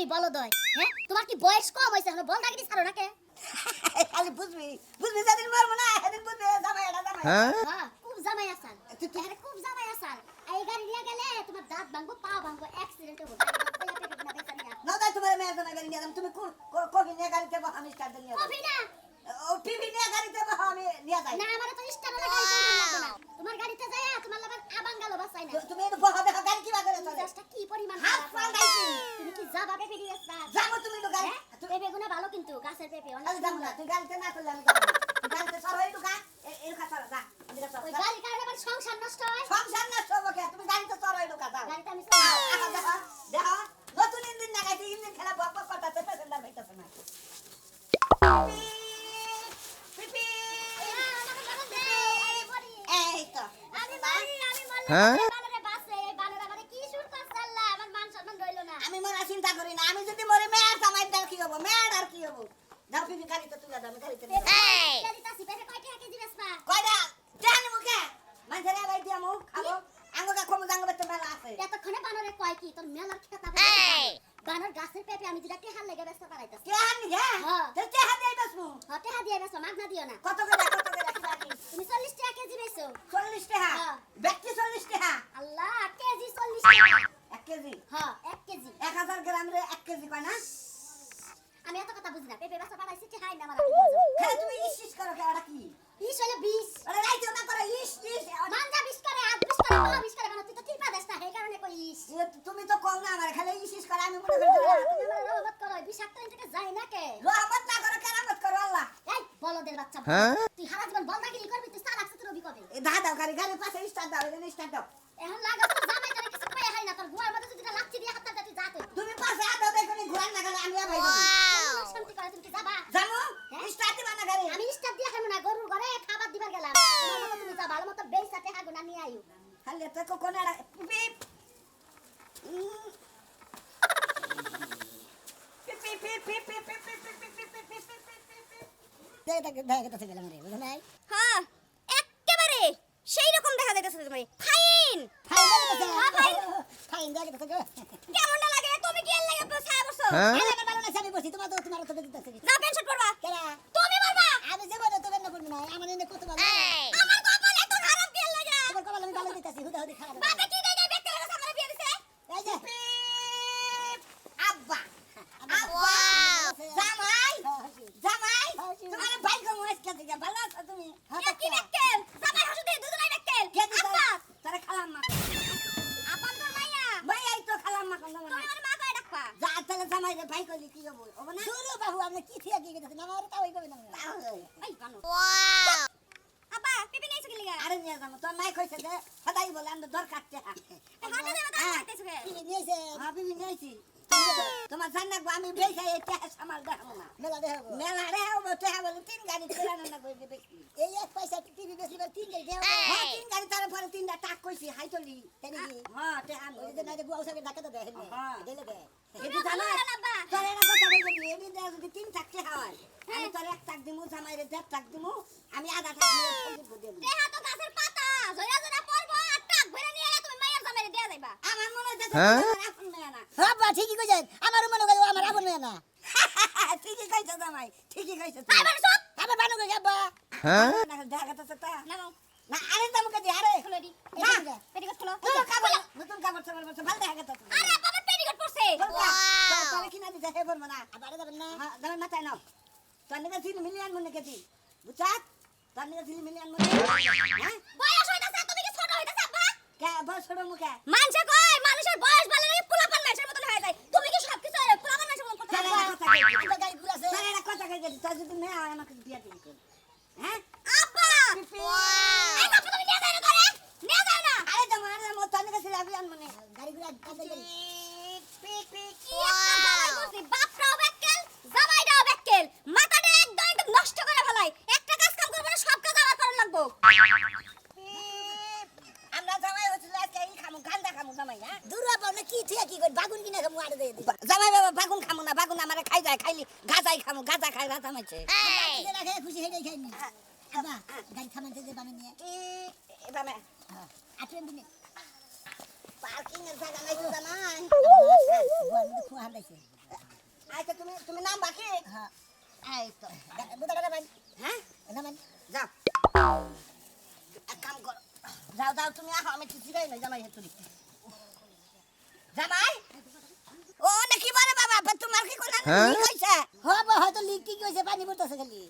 তুই বলদ হয় হ্যাঁ তোমার কি বয়স কম হইছে এখন বল ডাকি ছাড়ো না কে খালি বুঝবি যেদিন মরবো না সেদিন বুঝবি জামাই এটা জামাই হ্যাঁ খুব জামাই আসাল আরে খুব জামাই আসাল এই গাড়ি নিয়ে গেলে তোমার দাঁত ভাঙবো পা ভাঙবো অ্যাক্সিডেন্ট হবে না তাই তোমার মেয়ের জন্য গাড়ি নিয়ে যাম তুমি কবি নিয়ে গাড়িতে বহ আমি স্টার্ট নিয়ে যাবো কবি না ও টিভি নিয়ে গাড়িতে বহ আমি নিয়ে যাই না আমার তো স্টার লাগা লাগবে না তোমার গাড়িতে যায় তোমার লাগা আবাঙ্গালো বাসাই না তুমি তো বহ দেখো গাড়ি কি বাজারে চলে জাস্টটা কি পরিমাণ হাত পাঙ্গাইছি তুমি কি যাবা পেপে দিয়ে আসবা যাবো তুমি তো গাড়ি পেপে গুনা ভালো কিন্তু গাছের পেপে অনেক যাবো না তুই গাড়িতে না চললে আমি যাবো তুই গাড়িতে সর হই ঢুকা এর কাছে যা ওই গাড়ি কারণে আমার সংসার নষ্ট হয় সংসার না সব ওকে তুমি গাড়িতে সর হই ঢুকা যাও গাড়িতে আমি দেখো দেখো নতুন ইঞ্জিন লাগাইছি ইঞ্জিন খেলা বক বক করতেছে প্যাসেঞ্জার হইতাছে না পিপি এই তো আমি মরলে বানরে বাসে এই বানরে মানে কি শুট করছ আল্লাহ আমার মান সম্মান রইলো না আমি মরা চিন্তা করি না আমি যদি মরে মেয়ার জামাই দাল কি হবো মেয়ার আর কি হবো যাও পিপি গাড়িতে তুলে দাও আমি গাড়িতে নিয়ে যাবো দিতাছি পেপে কয় টাকা কেজি বেচবা কয়টা জানি মুখে মাঝে গাড়ি দিয়া মুখ খাবো আঙ্গুকা কম জাঙ্গ বেতে মেলা আছে এতক্ষণে বানরে কয় কি তোর মেলার খেতা বানর গাছের পেপে আমি যেটা টেহার লেগে বেচতে পারাইতাছি কে হানি হ্যাঁ হ্যাঁ। তো তে হাতে আইতাছু টেহা দিয়ে বেচো মাগনা দিও না কত করে কি রাখি তুমি 40 টাকা কেজি বেচো 40 টাকা হ্যাঁ। ব্যক্তি 40 টাকা আল্লাহ কেজি 40 টাকা 1 কেজি হ্যাঁ 1 কেজি 1000 গ্রাম রে 1 কেজি কয় না আমি এত কথা বুঝি না পেপে বেচা পারাইছি টেহাই না আমার হ্যাঁ তুমি ইস করো কে ওটা কি ইস হলো 20 ওটা রাইতো না করে ইস মানজা 20 করে আজ 20 করে মহা 20 করে মানে তুই তো টিপা দেস না এই কারণে কই ইস তুমি তো কও না আমার খালি ইস করে আমি মনে করি তুমি আমার রহমত করো বিষাক্ত ইনটাকে যায় না কে রহমত না করো কেরামত করো আল্লাহ এই বলদের বাচ্চা তুই সারা জীবন বলদাগিরি করবি তুই সারা রাখছিস রবি কবে এই দাও গাড়ির পাশে স্টার্ট দাও এখানে স্টার্ট দাও এখন লাগা তো জামাই করে কিছু কই হাই না তোর গুয়ার মধ্যে যদি লাচ্ছি দিয়ে হাতটা তুই যা তুই তুমি পাশে আদা দেখনি ঘোরা না গেলে আমি আবার শান্তি করে তুমি কি যাবা জানো স্টার্ট দিবা না গাড়ি আমি স্টার্ট দিয়ে খাবো না গরুর ঘরে খাবার দিবার গেলাম তোমার মতো তুমি যা ভালো মতো বেইসাতে হাগুনা নিয়ে আইও খালি তো কোন পিপ হ্যাঁ একেবারে সেই রকম দেখা যাইতেছে তুমি ফাইন কেমন না লাগে তুমি কি এর লাগে ছায়া বসো না পেনশন করবা তুমি বলবা আমার কপাল এত খারাপ কি এর লাগে বাবা কি দেই ব্যক্তি লাগে সামনে বিয়ে দিছে আব্বা জামাই তোমার ভাই কম হয়েছে থেকে ভালো আছো তুমি কি ব্যক্তি জামাই হাসুতে দুজনাই ব্যক্তি আব্বা তারে খালাম মা আপন তোর মাইয়া ভাই এই তো খালাম মা কোন তুমি আমার মা কই ডাকবা যা তাহলে জামাই রে ভাই কইলি কি হবো হবে না এই বানো আব্বা পিপি নেইছো কি লাগা আরে নিয়ে যাবো তোর মাই কইছে যে সদাই বলে আমরা দরকার তে হাতে দেবা তা খাইতেছো কে বিবি নিয়েছি তোমার জান্নাত আমি বেশি এটা সামাল দেখাবো না মেলা রে হবে তো হবে 3 গাড়ি চালানো না কই দিবে হ্যাঁ 3 গাড়ি তার পরে 3টা টাক কইছি হাইতলি হ্যাঁ তে আন হ্যাঁ এটি জানা আব্বা তোর এর কথা বলবি এটি যদি 3 টাক হয় আমি তোর 1 টাক দিমু জামাইরে 1.5 টাক দিমু আমি আধা টাক নিয়ে ফোন দিয়ে দিমু দেহা তো গাছের পাতা জয়া জয়া পড়বো আর টাক ভরে নিয়ে তুমি মায়ের জামাইরে দেয়া যাইবা আমার মনে হচ্ছে আপন মেয়া না ঠিকই কইছো জামাই ঠিকই কইছো তুই আবার সব না দেখাতেছ তা নাও না আরে দামকে দি আরে খুলে দি না। পেটিকোট খুলো নতুন কাপড় চাপড় বলছে ভালো দেখাতেছ আরে বাবা পেটিকোট পরছে তোর কিনা দিতে হে বলবো না হ্যাঁ দাম মাথায় নাও তোর নিকে 3 মিলিয়ন মনে কেতি বুঝাত তোর নিকে 3 মিলিয়ন মনে হ্যাঁ বয়স হইতাছে তুমি কি ছোট হইতাছে আব্বা কে বস ছোট মুখে মানুষে কয় মানুষের বয়স ভালো লাগে পোলাপান মানুষের মতন হয়ে যায় তুমি কি সব কিছু পোলাপান মানুষের মতন করতে তারা কথা কই গেছি তোর যদি মেয়ে হয় আমাকে বিয়া দিবি হ্যাঁ আব্বা এই বাপ তুমি নিয়ে যাও না করে নিয়ে যাও না আরে তোমার তোর নিকে সিলাবিয়ান মনে বাপরাও বেক্কেল জামাইটাও বেক্কেল মাথাটা একদম নষ্ট করে ফেলাই একটা কাজ কাম করবে না সব কাজ আবার করা লাগবো আমরা জামাই হচ্ছিল আজকে এই খামু গান্দা খামু জামাই হ্যাঁ জামাই বাবা বাগুন খামু না বাগুন আমারে খাই যায় খাইলি গাজাই খামু গাজা খাই রাতা মাইছে এবারে পার্কিং এর জায়গা নাই তো জামাই তুমি নাম বাকি হ্যাঁ এই তো বুঝা ভাই হ্যাঁ নামেন যাও এক কাম কর যাও যাও তুমি আহ আমি কিছু যাই না জামাই হেতুরি জামাই ও নাকি বলে বাবা তোমার কি কোন কি কইছে হবে হয়তো লিখতে কি হয়েছে পানি পড়তেছে খালি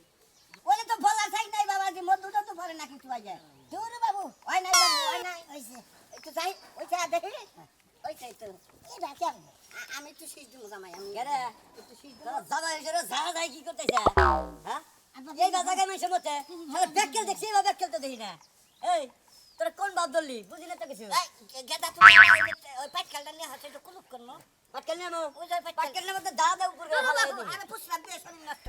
ওরে তো বলা চাই নাই বাবা যে মধুটা তো পরে নাকি তুই যায় দূর বাবু ওই নাই বাবু ওই নাই হয়েছে একটু যাই ওইটা দেখি ওইটাই তো এটা কেমন আমি একটু শীষ দিব জামাই আমি কেরে একটু শীষ দিব জামাই হিসেবে যা যায় কি করতেছে হ্যাঁ আপনার এই বাজাকে মেশে মতে তাহলে ব্যাককেল দেখছি এবার ব্যাককেল তো দেখি না এই তোরা কোন বাপ ধরলি বুঝলি না তো কিছু এই গেদা তুমি ওই পাট খেলটা নিয়ে হাতে একটু কুলুপ করনো পাটকেল নিয়ে আনো ওই যে পাট পাটকেল মধ্যে দা দা উপর করে ভালো দিবি আমি পুষলাম দিয়ে শরীর নষ্ট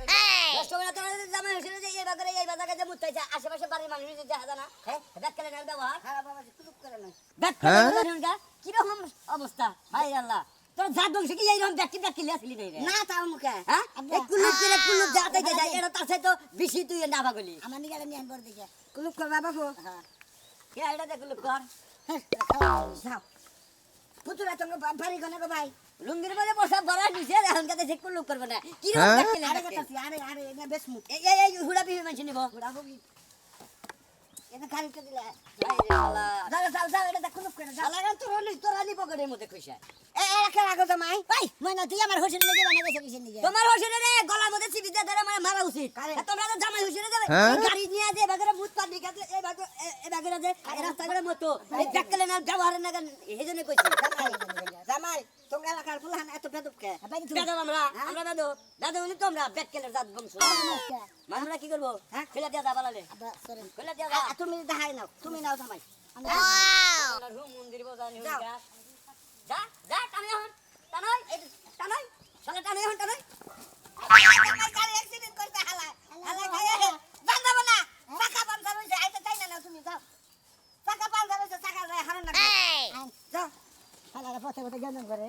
সময় তো জামাই হিসেবে যে এই বাজাকে যে মুত্তাইছে আশেপাশে বাড়ির মানুষ যে দেখা জানা হ্যাঁ ব্যাককেল এর ব্যবহার হ্যাঁ বাবা কুলুপ করে না ব্যাককেল কি রকম অবস্থা হাই আল্লাহ তোর জাত বংশ কি এইরকম ব্যাককেল আসলি রে না তাও মুখে হ্যাঁ এই কুলুপ যাতে যায় এটা তার সাথে তো বেশি তুই না ভাগলি আমার নিয়ে নিয়ে আনবার দিকে কুলুপ কর বাবা গো হ্যাঁ কে এটা দেখ কুলুপ কর যাও পুতুরা তোমার বাড়ি কোনে গো ভাই লুঙ্গির মধ্যে বসা বড়া নিছে এখন কাছে যে কুলুপ করবে না কি রকম ব্যাককেল আরে কথা আরে আরে এটা বেশ মুখ এই হুড়া বিহে মানছি নিব ঘোড়া হোগি এটা খালিতে দিলে হাই রে শালা যাও যাও যাও এটা কুলুপ করে যাও শালা তোর আনি পকেটের মধ্যে কইছা এ রাখে রাখো জামাই ভাই ময়না তুই আমার হোসেন লেগে বানা গেছে কিসের নিকে তোমার হোসেনে রে গলার মধ্যে চিপি দিয়ে ধরে মারা উচিত কারে? আর তোমরা তো জামাই হোসেনে যাবে এই গাড়ি নিয়ে যে বাগেরা ভূত পাবলিক আছে এই বাগেরা যে রাস্তাঘাটের মতো এই ব্যাককেলে না ব্যবহারের না হেজন্য কইছি জামাই তোমরা এলাকার ফুলহান এত বেদব কে বেদব আমরা বেদব হলে তোমরা ব্যাককেলের জাত বংশ আমরা কি করবো হ্যাঁ? ফেলে দিয়া যাবা লালে আব্বা সরেন ফেলে দিয়া যা তুমি দেখাই নাও তুমি নাও জামাই আমরা রুম মন্দির বাজানি যাও। যা যা টানে হন টানাই টানাই শালা টানে হন টানাই জামাই গাড়ি অ্যাক্সিডেন্ট করতে হালা হালা খাইয়া জানবা না চাকা পাঞ্চার হইছে আইতে চাই না তুমি যাও চাকা পাঞ্চার হইছে চাকা যায় হারন না যাও খালারা পথে পথে গেঞ্জন করে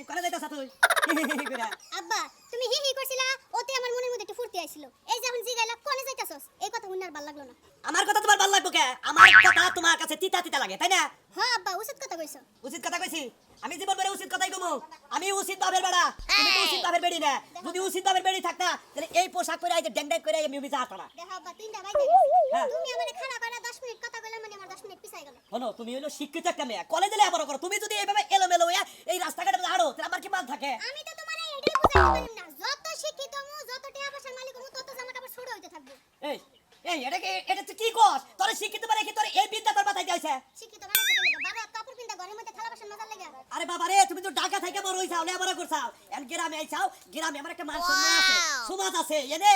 করে যাইতাছ তুই করে আব্বা তুমি হি হি করছিলা ওতে আমার মনের মধ্যে একটু ফুর্তি আইছিল এই যে এখন জিগাইলা কোনে যাইতাছস এই কথা শুনে আর ভালো লাগলো না আমার কথা তোমার ভালো লাগবে কে আমার কথা তোমার কাছে তিতা তিতা লাগে তাই না হ্যাঁ আব্বা উচিত কথা কইছো উচিত কথা কইছি আমি জীবন ভরে উচিত কথাই কমু আমি উচিত বাবের বেড়া তুমি তো উচিত বাবের বেড়ি না যদি উচিত বাবের বেড়ি থাকতা তাহলে এই পোশাক পরে আইতে ড্যাং ড্যাং করে আমি অভিযোগ আসতো না দেখো আব্বা তিনটা বাইতে হ্যাঁ। তুমি আমারে খাড়া করে 10 মিনিট কথা কইলে মানে আমার 10 মিনিট পিছাই গেল শোনো তুমি হলো শিক্ষিত একটা মেয়ে কলেজে লেখাপড়া করো তুমি যদি এইভাবে এলোমেলো হইয়া এই রাস্তাঘাটে হাঁটো তাহলে আমার কি মান থাকে আমি তো তোমারে এটাই বুঝাইতে পারিম না যত শিক্ষিত মু যত টাকা পয়সার মালিক মু তত জামা কাপড় ছোট হইতে থাকবে এই এই এটা তুই কি কস তোর শিক্ষিত মানে কি তোর এই বিদ্যা তোর মাথায় যাইছে শিক্ষিত বানাইতে গেলে বাবা কাপড় পিন্দা ঘরের মধ্যে থালা বাসন মাজার লাগা আরে বাবা রে তুমি তো ঢাকা থেকে বড় হইছাও লেখাপড়া করছাও এন গ্রামে আইছাও গ্রামে আমার একটা মান সম্মান আছে সমাজ আছে এনে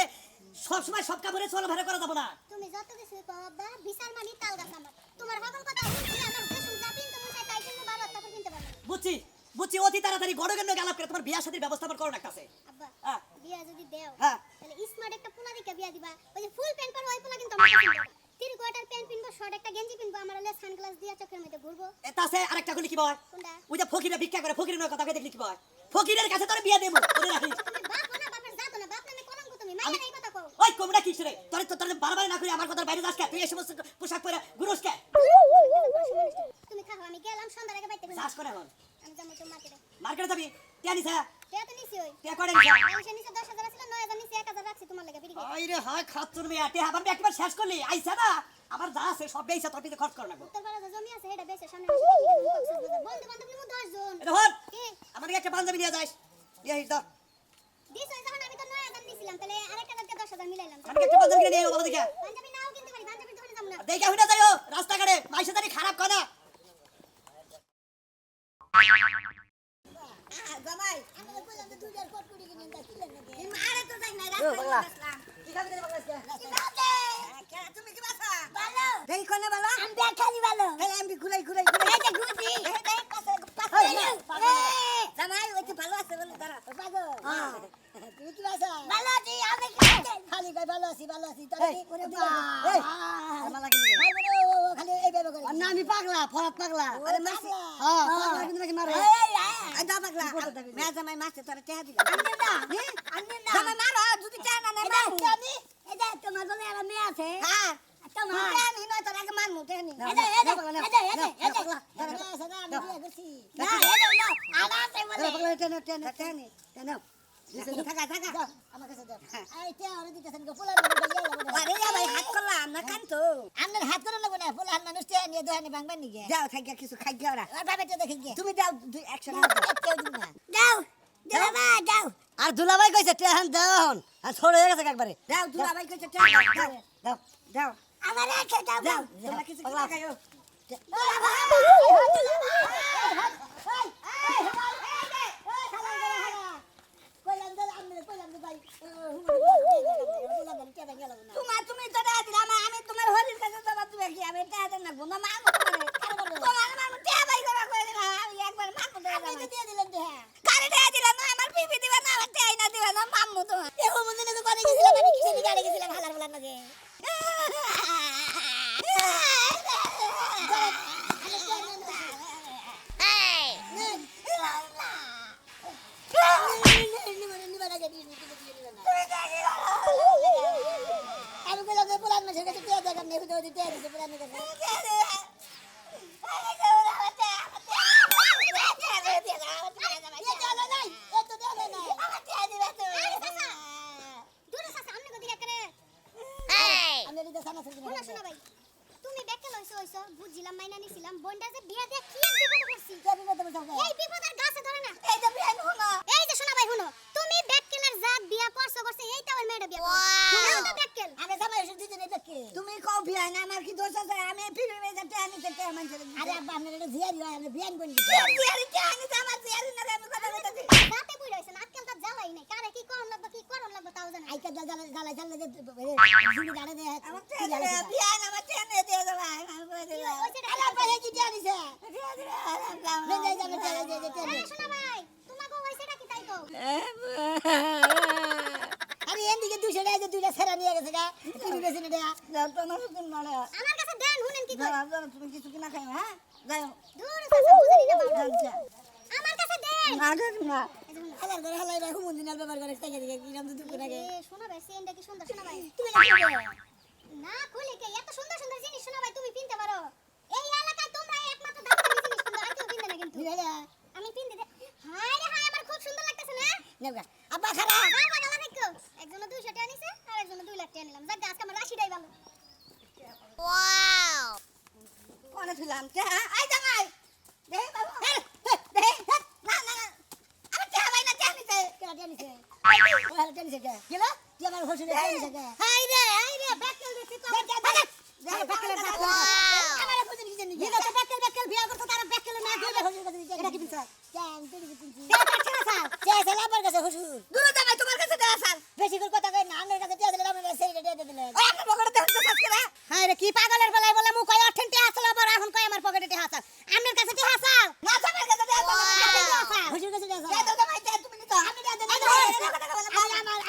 সব সময় সব কাপড়ে চলাফেরা করা যাব না তুমি যত কিছু কও আব্বা বিশাল মানি তাল গাছ আমার তোমার সকল কথা শুনে আমার যে শুনতা পিনতে মন চাই তাই জন্য বাবা কাপড় পিনতে পারবে বুঝছি বুঝছি অতি তাড়াতাড়ি গড়গণ্য গালাপ করে তোমার বিয়ার সাথে ব্যবস্থা করো রাখতাছে আব্বা হ্যাঁ বিয়া যদি দেও হ্যাঁ তাহলে স্মার্ট একটা পোলা দেখে বিয়া দিবা ওই যে ফুল প্যান্ট পরো ওই পোলা কিন্তু আমার পছন্দ না। তিন কোয়ার্টার প্যান্ট পিনবো শর্ট একটা গেঞ্জি পিনবো আমার হলে সানগ্লাস দিয়া চোখের মধ্যে ঘুরবো এটা আছে আরেকটা গুলি কি বয় কোনটা ওই যে ফকিরে ভিক্ষা করে ফকিরের কথা দেখলি কি বয় ফকিরের কাছে তোর বিয়া দেবো বলে রাখিস তুমি বাপ না বাপের জাতো না বাপ নামে কলঙ্ক তুমি মাইয়া এই কথা কও ওই কোমড়া কি রে তোর বারবার না করে আমার কথার বাইরে যাস কে তুই এই সমস্ত পোশাক পরে ঘুরোস কে তুমি থাকো আমি গেলাম সন্ধ্যার আগে বাইতে যাস করে এখন আমি যাবো তো মার্কেটে মার্কেটে যাবি টিয়া নিছা টিয়া তো নিছি ওই টিয়া করে নিছা পয়সা নিচে 10,000 ছিল 9,000 নিচে 1,000 রাখছি তোমার লাগা বিড়ি ওই রে হয় খাচ্চুর মেয়ে টিয়া আবার একবার শেষ করলি আইছা না আমার যা আছে সব বেইছা তোর পিছে খরচ কর লাগবো উত্তর পাড়া জমি আছে এটা বেশে সামনে বন্ধু বান্ধব নিমু 10 জন এটা হল কি আমাকে একটা পাঞ্জাবি নিয়ে যাস নিয়ে আসিস দাও দিছ ওই যখন আমি তো 9,000 নিছিলাম তাহলে আরেকটা থেকে 10,000 মিলাইলাম আমাকে একটা পাঞ্জাবি নিয়ে আয় বাবা দেখে পাঞ্জাবি নাও কিনতে পারি পাঞ্জাবি দোকানে যাবো না দেখে হুইনা যাইও রাস্তাঘাটে মাইসে দাঁড়ি খারাপ কর না জামাই আমি তো কইলাম যে দুইটার কোট কুড়ি কিনে দা কিলেন নাকি আরে তো যাই না পাগলা। রাস্তা কি খাবি রে বাংলাদেশে তুমি কি বাসা ভালো দেই কোনে বলো আমি ব্যাগ খালি ভালো তাহলে আমি ঘুরাই ঘুরাই এই যে গুটি জামাই ওই তো ভালো আছে বলে দাঁড়া পাগল হ্যাঁ তুমি কি বাসা ভালো আছি আমি খালি কই ভালো আছি তোর এই, কি করে এই, দিবা এই, আমার লাগে নিয়ে। খালি এই বেবে করে না আমি পাগলা ফরাত পাগলা আরে মাসি হ্যাঁ পাগলা কিন্তু নাকি মারে এই দা পাগলা মে জামাই মাসে তোরা টেহা দিলা আন্নে না আন্নে না জামাই মারো যদি টেহা না নেই মারো আমি এটা তোমার বলে আর মেয়ে আছে হ্যাঁ তেহানি নয় তোর আগে মানমু তেহানি নাও, এদে এদে নাও, নাও, এদে নাও, এদে নাও, এদে নাও, সাদা আমি বিয়ে করছি না এদে নাও আলাদা বলে পাগলা, টেনে, টেনে, তেহানি, টেনে। থাকা থাকা দাও আমার কাছে দাও এই তে আর দিতেছেন গো পোলা নিয়ে গেল আরে ভাই হাত করলাম না কান্ত আপনার হাত করে লাগবে না পোলা হাত মানুষ তে নিয়ে দোহানি ভাঙবেন নিগে যাও থাকিয়া কিছু খাই গিয়া ওরা আর ভাবে তো দেখে গিয়ে তুমি দাও দুই একশো না টাকা কেউ দিন না দাও বাবা দাও আর দুলাভাই কইছে টেহান দেন আর ছোট হয়ে গেছে একবারে দাও দুলাভাই কইছে টাকা দাও দাও দাও আমার রেখে দাও দাও তোমরা কিছু পাগলা। খাইও তুমি তো টাকা দিলা আমি তোমার হরির কাছে জবাব দিবে কি আমি টাকা দেন না গুনা মা তোমার মা টাকা বাই করা কই দিলা আমি একবার মা কো দেব কারে টাকা দিলা না আমার বিবি দিবা না আমার টাকা না দিবা না মাম্মু তো আমি বললাম যে পোলার মাসের কাছে টিয়া দেখাম নেই তো টিয়া দিতে পোলার কাছে দূরে চাচা আমনে গদি করে আমি দিতে সানা সানা শোনা শোনা ভাই তুমি ব্যাককেল হইছো বুঝছিলাম মাইনা নিছিলাম বোনটা যে বিয়া দিয়ে কি এক বিপদে পড়ছি কেবি কত বলছো এই বিপদ আর গাছে ধরে না এই যে বিয়ান হুনো এই যে শোনা ভাই শুনো তুমি ব্যাককেলের জাত বিয়া করছো করছে এইটা ওই মেয়েটা বিয়া করছে নাও তো ব্যাককেল আমি জামাই ওষুধ দিতে নেই দেখে তুমি কও বিয়ান আমার কি দোষ আছে আমি বিবি মেয়ে টাকা নিতে টাকা মানছে আরে আব্বা আপনার এটা জিয়ারি হয় আমি বিয়ান বলি জিয়ারি টাকা নিতে আমার জিয়ারি না আমি কথা বলতেছি রাতে বুই রইছে আজকাল তো জ্বালাই নাই কারে কি করন লাগবে কি করন লাগবে তাও জানা আইকা জ্বালা জ্বালা জ্বালা যে জিনি দাঁড়ে দে আমার টাকা বিয়ান আমার টাকা নিয়ে দিয়ে দেবা আমি কই দিলাম ওই যে আরে আব্বা হে কি টিয়া দিছে দিয়া দিলা নে যাই যাবে চলে যাই যাই আরে শোনা ভাই তোমাকে হইছেটা কি তাই কও আরে এদিকে 200 টাকা যে দুইটা সেরা নিয়ে গেছে গা তুমি বেশি না দেয়া যাও তোমার হুকুম মারা আমার কাছে দেন শুনেন কি কই যাও তুমি কিছু কিনা খাও হ্যাঁ যাও দূরে চাচা বুঝানি না বাবা আচ্ছা আমার কাছে দেন না দেখ না এই যে শুনো। হালার করে হালাই ভাই হুমুন দিনাল ব্যবহার করে থেকে দিকে কিরাম তো দুপুর আগে এ শোনা ভাই সেন্ডা কি সুন্দর শোনা ভাই তুমি না না খুলে কে এত সুন্দর সুন্দর জিনিস শোনা ভাই তুমি কিনতে পারো এই এলাকায় তোমরা একমাত্র দামি দামি জিনিস কিনতে আর কেউ কিনতে না কিন্তু নিলে আমি কিনতে দে হায় রে হায় আমার খুব সুন্দর লাগতেছে না নেগা আব্বা খারা না বাবা না দেখো একজন 200 টাকা নিছে আর একজন 2 লাখ টাকা নিলাম যাক আজকে আমার রাশিটাই ভালো ওয়াও কোনে ছিলাম আই জামাই দে বাবু দে না না না আমি টাকা পাই না টাকা নিতে কেডা টেনিছে ওরা টেনিছে কে গেল তুই আমার হসুরে টেনিছে কে হাই রে ব্যাককেল দিছি তো যা ব্যাকেলে আমার হসুরে কি জানি দিলে তো ব্যাককেল বিয়া করতে তার ব্যাককেল না আমার হসুরে কাছে দিতে এটা কি দিছ কেন তুই কি চিনছিস টাকা পাচ্ছি না স্যার কে সালা আমার কাছে হসুর দূরে জামাই তোমার কাছে দেয়া স্যার বেশি করে কথা কই না আমার কাছে টিয়া দিলে আমার সেই টিয়া দিলে ওই আপনার পকেটে দেন তো সাজকে না হায় রে কি পাগলের বেলায় বলে মুখ কই 8 টিয়া আসলো আবার এখন কই আমার পকেটে টিয়া আছে আমার কাছে টিয়া আছে না জামাই কাছে দেয়া স্যার হসুর কাছে টিয়া দে আছে তো জামাই দে তুমি নিতো আমি টিয়া দিলে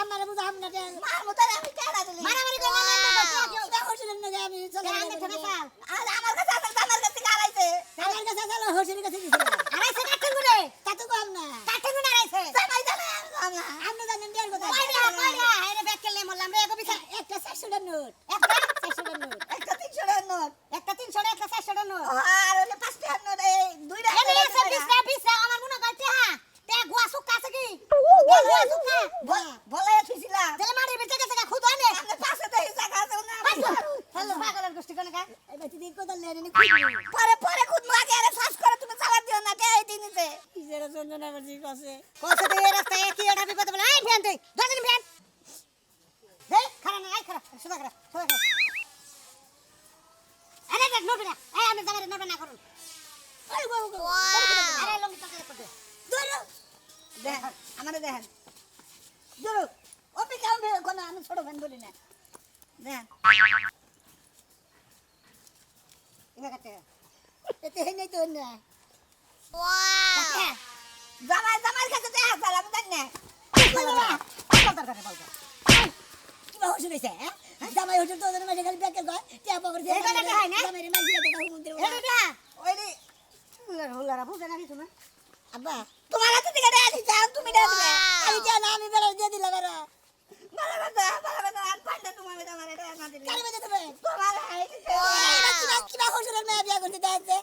আমার বুঝা আমরা টিয়া মার মতো আমি টাকা দিলি মারামারি করে না টিয়া হসুরের না আমি চলে আমি গেলাম ঠেকা আর আমার কাছে আছে আমার কাছে গালাইছে আমার কাছে চলো হসুরের কাছে দিছিল আড়াইছে কাটন গুনে তা তো কম না কাটন গুনে আড়াইছে জামাই জানে আমি আমরা জানেন টিয়ার কথা কইরা আরে ব্যাককেল নে মরলাম রে এগো বিছা একটা 400 টাকার নোট একটা 400 টাকার নোট একটা 300 টাকার নোট একটা 300 টাকা একটা 400 টাকার নোট আর ওলে 5 টাকার নোট এই দুইটা এনে আছে 20 টাকা আমার মনে করতে হ্যাঁ তে গুয়া সুক্কা আছে কি গুয়া সুক্কা বলে থুইছিলা তাহলে মারি বেটে গেছে খুদ আনে আমরা পাশে দেই জায়গা আছে না হ্যালো পাগলের গোষ্ঠী কোন কা এই তুই কোদাল লেনে নি পরে পরে খুদ মাগে আরে শ্বাস করে তুমি চালা দিও না তে এই দিনতে কিসের চন্দনা বজি কসে কোসে দে রাস্তায় কি এটা বিপদ বলে এই ফ্যান তুই ধরে নি ফ্যান দে খারা না আই খারা সুদা খারা আরে দেখ নোট না এই আমি জায়গা নোট না করুন ওই গো গো আরে লঙ্গি পাকলে করতে ধরো দেখ আমারে দেখেন ধরো ওপি কাম কোন আমি ছোট ফ্যান বলি না দেখ ইনা কাটে এতে হে নাই তো না জামাই জামাই কাছে দেখ স্যার আমি জানি না পাগল করে পাগল কি বা হইছে রে জামাই হইছে তো ওদের মাঝে খালি ব্যাকেল কয় টিয়া পকেট দিয়ে জামাই রে মাই দিয়ে দাও মন্দির এটা ওই রে হুলারা বুঝে না কিছু না আব্বা তোমার হাতে থেকে দেয়া দিছে তুমি দেয়া দিলে আমি জানা আমি বেলা দিয়ে দিলাম আর ভালো কথা আর পান্ডা তোমার তুমি তোমার এটা না দিলে কারে বাজে দেবে তোমার কিবা হুজুরের মেয়ে বিয়া করতে দেয়